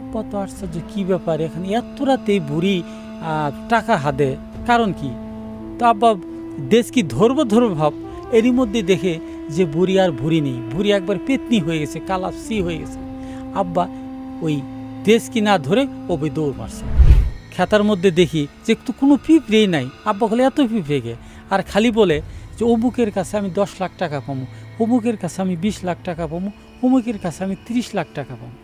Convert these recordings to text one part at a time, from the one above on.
আব্বা তো আশ্চর্য, কী ব্যাপার এখানে এত রাতে বুড়ি টাকা হাতে, কারণ কি? তো আব্বা দেশ কি ধরবো ভাব, এরই মধ্যে দেখে যে বুড়ি আর বুড়ি নেই, বুড়ি একবার পেতনি হয়ে গেছে, কালাপসি হয়ে গেছে। আব্বা ওই দেশ কি না ধরে ওই দৌড় মারছে। খেতার মধ্যে দেখি যে তো কোনো পিঁপড়েই নাই। আব্বা বলে এত পিঁপড়ে গে, আর খালি বলে যে অমুকের কাছে আমি 10 লাখ টাকা পাবো, অমুকের কাছে আমি 20 লাখ টাকা পাবো, অমুকের কাছে আমি 30 লাখ টাকা পাবো।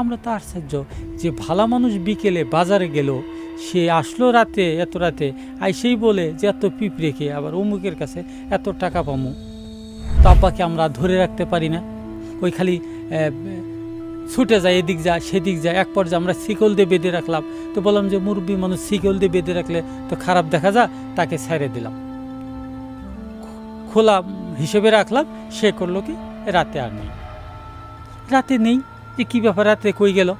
আমরা তো আশ্চর্য যে ভালো মানুষ বিকেলে বাজারে গেল, সে আসলো রাতে, এত রাতে আইসেই বলে যে এত পিঁপড়ে খেয়ে আবার অমুকের কাছে এত টাকা পাবো। তো আব্বাকে আমরা ধরে রাখতে পারি না, ওই খালি ছুটে যায়, এদিক যায় সেদিক যায়। এক পর্যায়ে আমরা শিকল দিয়ে বেঁধে রাখলাম। তো বললাম যে মুরব্বী মানুষ শিকল দিয়ে বেঁধে রাখলে তো খারাপ দেখা যায়, তাকে ছেড়ে দিলাম, খোলা হিসেবে রাখলাম। সে করলো কি, রাতে আর নেই, রাতে নেই। যে কী ব্যাপার, রাতে কই গেল?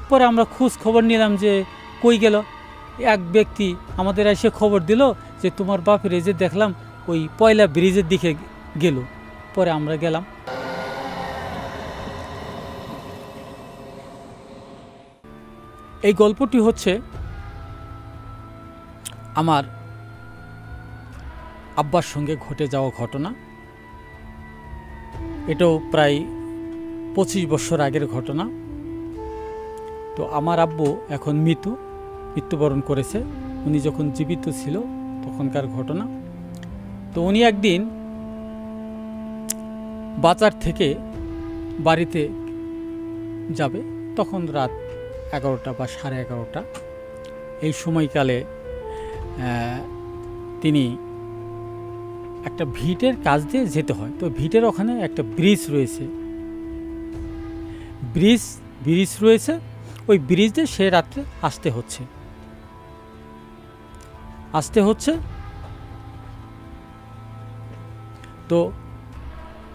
পরে আমরা খোঁজ খবর নিলাম যে কই গেল। এক ব্যক্তি আমাদের এসে খবর দিল যে তোমার বাপের যে দেখলাম ওই পয়লা ব্রিজের দিকে গেল। পরে আমরা গেলাম। এই গল্পটি হচ্ছে আমার আব্বার সঙ্গে ঘটে যাওয়া ঘটনা। এটাও প্রায় 25 বছর আগের ঘটনা। তো আমার আব্বু এখন মৃত্যুবরণ করেছে। উনি যখন জীবিত ছিল তখনকার ঘটনা। তো উনি একদিন বাজার থেকে বাড়িতে যাবে, তখন রাত 11টা বা 11:30 এই সময়কালে তিনি একটা ভিটের কাজ দিয়ে যেতে হয়। তো ভিটের ওখানে একটা ব্রিজ রয়েছে, ব্রিজ রয়েছে, ওই ব্রিজ দিয়ে সে রাত্রে আসতে হচ্ছে। তো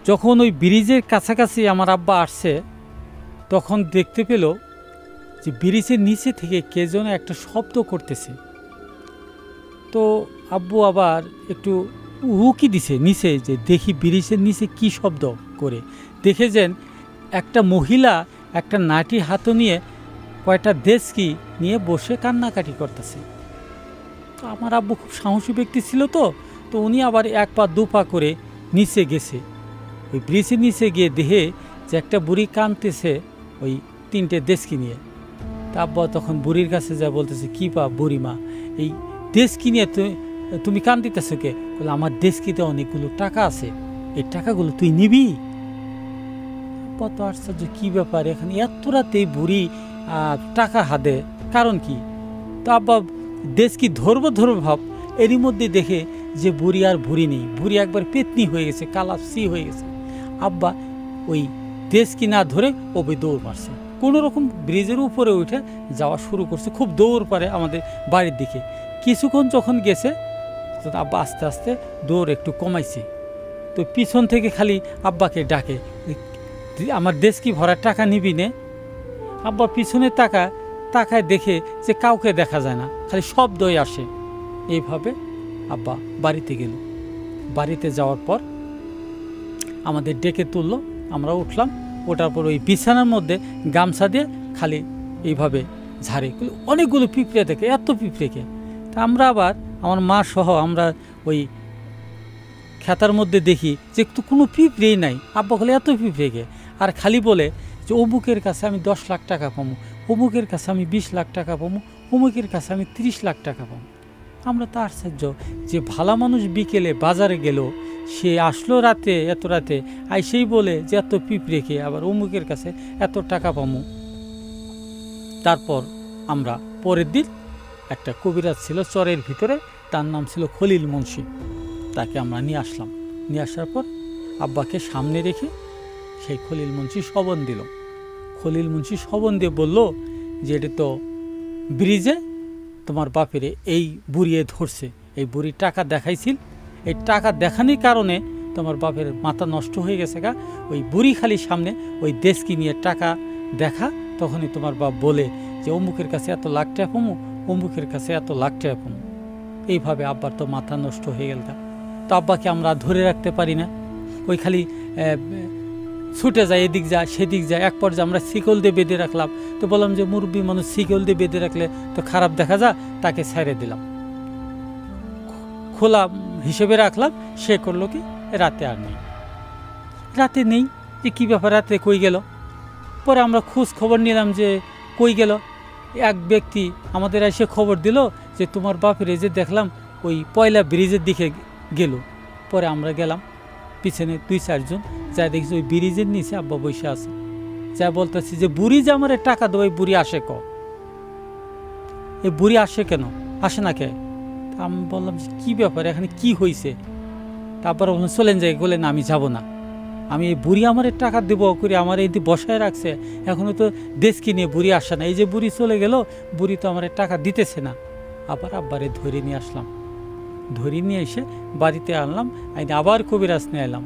যখন ওই ব্রিজের কাছাকাছি আমার আব্বা আসছে, তখন দেখতে পেল যে ব্রিজের নিচে থেকে কে যেন একটা শব্দ করতেছে। তো আব্বু আবার একটু উকি দিছে নিচে, যে দেখি ব্রিজের নিচে কি শব্দ করে। দেখে যেন একটা মহিলা একটা নাটি হাতে নিয়ে কয়টা দেশকি নিয়ে বসে কান্নাকাটি করতেছে। তো আমার আব্বু খুব সাহসী ব্যক্তি ছিল, তো উনি আবার 1 পা 2 পা করে নিচে গেছে। ওই ব্রিজের নিচে গিয়ে দেখে যে একটা বুড়ি কাঁদতেছে ওই 3টে দেশকি নিয়ে। তা আব্বা তখন বুড়ির কাছে যা বলতেছে, কি পা বুড়িমা, এই দেশকি নিয়ে তুমি কাঁদিতেছো কে? বলে আমার দেশকিতে অনেকগুলো টাকা আছে, এই টাকাগুলো তুই নিবি? আব্বা তো আশ্চর্য, কি ব্যাপার এখানে এত রাতে বুড়ি টাকা হাতে, কারণ কি? তো আব্বা দেশ কি ধরবো ভাব, এরই মধ্যে দেখে যে বুড়ি আর বুড়ি নেই, বুড়ি একবার পেতনি হয়ে গেছে, কালাপসি হয়ে গেছে। আব্বা ওই দেশ কি না ধরে ওই দৌড় মারছে, কোনো রকম ব্রিজের উপরে উঠে যাওয়া শুরু করছে, খুব দৌড় পারে আমাদের বাড়ির দিকে। কিছুক্ষণ যখন গেছে, তো আব্বা আস্তে আস্তে দৌড় একটু কমাইছে। তো পিছন থেকে খালি আব্বাকে ডাকে, আমার দেশ কি ভরা টাকা নিবি নে? আব্বা পিছনে তাকায় দেখে যে কাউকে দেখা যায় না, খালি শব্দই আসে। এইভাবে আব্বা বাড়িতে গেল। বাড়িতে যাওয়ার পর আমাদের ডেকে তুললো, আমরা উঠলাম। ওটার পর ওই বিছানার মধ্যে গামছা দিয়ে খালি এইভাবে ঝাড়ে, অনেকগুলো পিঁপড়ে দেখে, এত পিঁপড়েকে। তা আমরা আবার আমার মা সহ আমরা ওই খেতার মধ্যে দেখি যে তো কোনো পিঁপড়েই নাই। আব্বা বলে এত পিঁপড়েকে, আর খালি বলে যে অমুকের কাছে আমি 10 লাখ টাকা পাবো, অমুকের কাছে আমি 20 লাখ টাকা পাবো, অমুকের কাছে আমি 30 লাখ টাকা পাবো। আমরা তো আশ্চর্য যে ভালো মানুষ বিকেলে বাজারে গেল, সে আসলো রাতে, এত রাতে আইসেই বলে যে এত পিঁপড়ে খেয়ে আবার অমুকের কাছে এত টাকা পাবো। তারপর আমরা পরের দিন একটা কবিরাজ ছিল চরের ভিতরে, তার নাম ছিল খলিল মুন্সি, তাকে আমরা নিয়ে আসলাম। নিয়ে আসার পর আব্বাকে সামনে রেখে সেই খলিল মুন্সি শবন দিল। খলিল মুন্সি শবন দিয়ে বলল যে এটা তো ব্রিজে তোমার বাপেরে এই বুড়িয়ে ধরছে, এই বুড়ি টাকা দেখাইছিল, এই টাকা দেখানোর কারণে তোমার বাপের মাথা নষ্ট হয়ে গেছে গা। ওই বুড়ি খালি সামনে ওই দেশকি নিয়ে টাকা দেখা, তখনই তোমার বাপ বলে যে অমুকের কাছে এত লাখ টাকা পাবো, অমুকের কাছে এত লাখ টাকা পাবো। এইভাবে আব্বার তো মাথা নষ্ট হয়ে গেল গা। তো আব্বাকে আমরা ধরে রাখতে পারি না, ওই খালি ছুটে যায়, এদিক যায় সেদিক যায়। এক পর্যায়ে আমরা শিকল দিয়ে বেঁধে রাখলাম। তো বললাম যে মুরব্বী মানুষ শিকল দিয়ে বেঁধে রাখলে তো খারাপ দেখা যায়, তাকে ছেড়ে দিলাম, খোলা হিসেবে রাখলাম। সে করলো কি, রাতে আর নেই। রাতে নেই, যে কী ব্যাপার, রাতে কই গেল? পরে আমরা খোঁজ খবর নিলাম যে কই গেল। এক ব্যক্তি আমাদের এসে খবর দিল যে তোমার বাপের যে দেখলাম ওই পয়লা ব্রিজের দিকে গেল। পরে আমরা গেলাম পিছনে 2-4 জন, যা দেখছি ওই ব্রিজের নিচে আব্বা বসে আছে। যা বলতেছি যে বুড়ি যে আমার টাকা দেবো, এই বুড়ি আসে এই বুড়ি আসে কেন, আসে না কে? আমি বললাম যে কী ব্যাপার, এখানে কি হয়েছে? তারপর বললাম চলেন যাই। বলে না, আমি যাব না, আমি এই বুড়ি আমার টাকা দেবো করে আমার এই বসায় রাখছে, এখনও তো দেশকে নিয়ে বুড়ি আসে না। এই যে বুড়ি চলে গেল, বুড়ি তো আমার টাকা দিতেছে না। আবার আব্বারে ধরে নিয়ে আসলাম, ধরে নিয়ে এসে বাড়িতে আনলাম। আবার কবিরাজ নিয়ে এলাম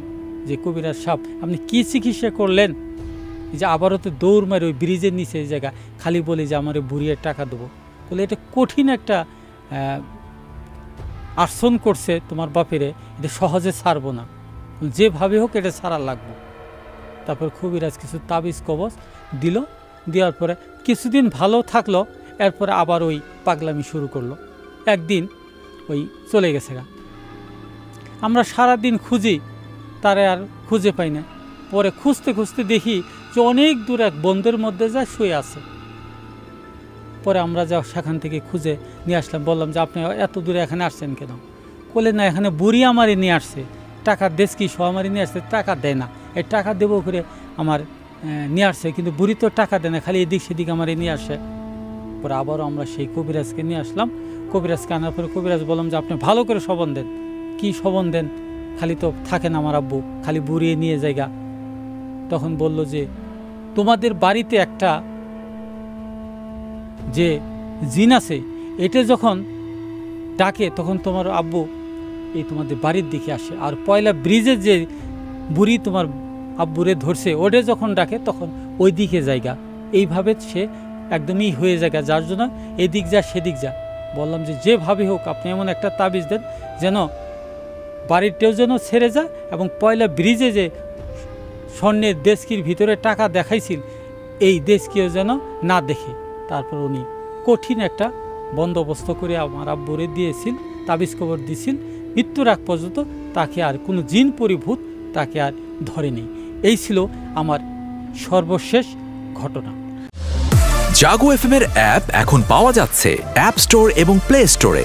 যে কবিরাজ সাহেব আপনি কী চিকিৎসা করলেন? যে আবারও তো দৌড় মারে ওই ব্রিজের নিচে এই জায়গা, খালি বলে যে আমার বুড়ির টাকা দেবো। বলে এটা কঠিন একটা আর্সন করছে তোমার বাপেরে, এটা সহজে ছাড়বো না, যেভাবে হোক এটা ছাড়া লাগবে। তারপর কবিরাজ কিছু তাবিজ কবজ দিল, দেওয়ার পরে কিছুদিন ভালো থাকলো। এরপরে আবার ওই পাগলামি শুরু করলো। একদিন ওই চলে গেছে গা। আমরা সারাদিন খুঁজি, তারে আর খুঁজে পাই না। পরে খুঁজতে খুঁজতে দেখি যে অনেক দূর এক বন্ধের মধ্যে যায় শুয়ে আছে। পরে আমরা যা সেখান থেকে খুঁজে নিয়ে আসলাম। বললাম যে আপনি এত দূরে এখানে আসছেন কেন? বলে না, এখানে বুড়ি আমারই নিয়ে আসছে, টাকার দেশ কি সব আমারই নিয়ে আসছে, টাকা দেয় না। এই টাকা দেবো করে আমার নিয়ে আসছে, কিন্তু বুড়ি তো টাকা দেয় না, খালি এদিক সেদিক আমারই নিয়ে আসে। পরে আবারও আমরা সেই কবিরাজকে নিয়ে আসলাম। কবিরাজকে আনার পরে কবিরাজ বললাম যে আপনি ভালো করে শবন দেন। কি শবন দেন? খালি তো থাকেন আমার আব্বু, খালি বুড়িয়ে নিয়ে জায়গা। তখন বলল যে তোমাদের বাড়িতে একটা যে জিন আছে, এটা যখন ডাকে তখন তোমার আব্বু এই তোমাদের বাড়ির দিকে আসে। আর পয়লা ব্রিজের যে বুড়ি তোমার আব্বুরে ধরছে, ওটা যখন ডাকে তখন ওই দিকে জায়গা। এইভাবে সে একদমই হয়ে জায়গা, যার জন্য এদিক যা সেদিক যা। বললাম যে যেভাবে হোক আপনি এমন একটা তাবিজ দেন যেন বাড়িটাও যেন ছেড়ে যায়, এবং পয়লা ব্রিজে যে স্বর্ণের দেশকির ভিতরে টাকা দেখাইছিল, এই দেশকিও যেন না দেখে। তারপর উনি কঠিন একটা বন্দোবস্ত করে আমার আব্বুরে দিয়েছিল, তাবিজ কবর দিয়েছিল। মৃত্যুর আগ পর্যন্ত তাকে আর কোনো জিন পরিভূত তাকে আর ধরেনি। এই ছিল আমার সর্বশেষ ঘটনা। জাগো এফএম এর অ্যাপ এখন পাওয়া যাচ্ছে অ্যাপ স্টোর এবং প্লে স্টোরে।